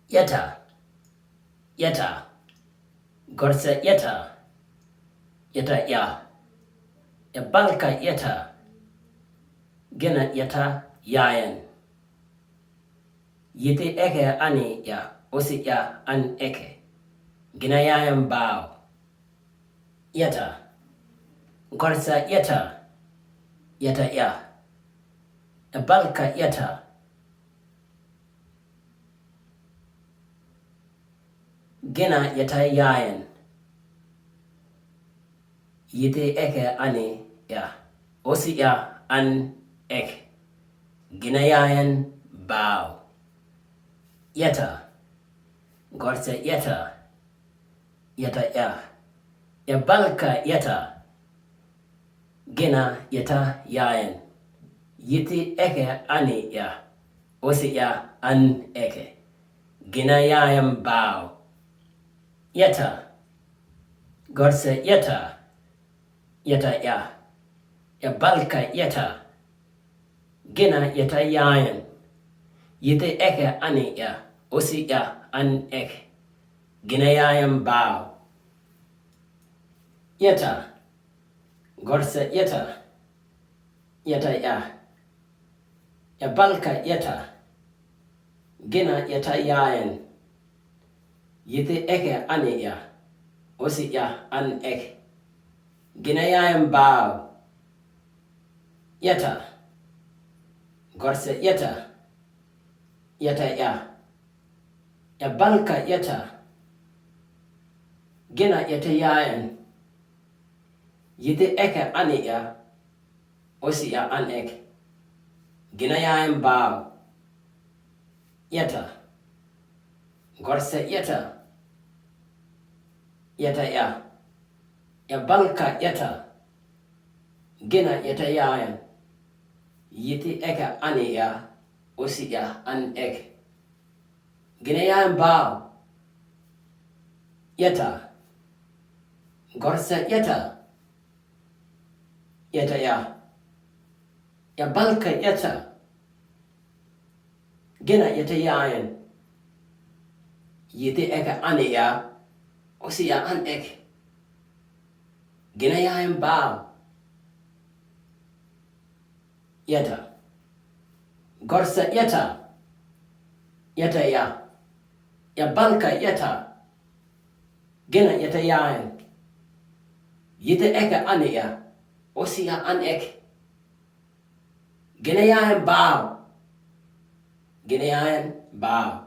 Yeta, Yeta, Gorsa Yeta, Yeta ya, balka Yeta, Gena Yeta yaayan. Yeti eke aniy ya, osi ya an eke, giina yaayan bao. Yeta, Gorsa Yeta, Yeta ya, balka Yeta, Gena Yeta yaayan. Yeti eke aniy ya, osi ya an eke, giina yaayan bao. Yeta, Gorsa Yeta, Yeta ya, balka Yeta, Gena Yeta yaayan. Yeti eke aniy ya, osi ya an eke, giina yaayan bao. Yeta, Gorsa Yeta, Yeta ya, balka Yeta, Gena Yeta yaayan. Yeti eke aniy ya, osi ya an eke, giina yaayan bao. Yeta, Gorsa Yeta, Yeta ya, balka Yeta, Gena Yeta yaayan. Yeti eke aniy ya, osi ya an eke, giina yaayan bao. Yeta, Gorsa Yeta, Yeta ya, balka Yeta, Gena Yeta yaayan. Yeti eke aniy ya, osi ya an eke, giina yaayan bao. Yeta, Gorsa Yeta, Yeta ya, balka Yeta, Gena Yeta yaayan. Yeti eke aniy ya, osi ya an eke, giina yaayan bao. Yeta, Gorsa Yeta, Yeta ya, balka Yeta, Gena Yeta yaayan. Yeti eke aniy ya, osi ya an eke, giina yaayan bao. Yeta, Gorsa Yeta, Yeta ya, balka Yeta, Gena Yeta yaayan. Yeti eke aniy ya, osi ya an eke, giina yaayan bao. Giina yaayan bao.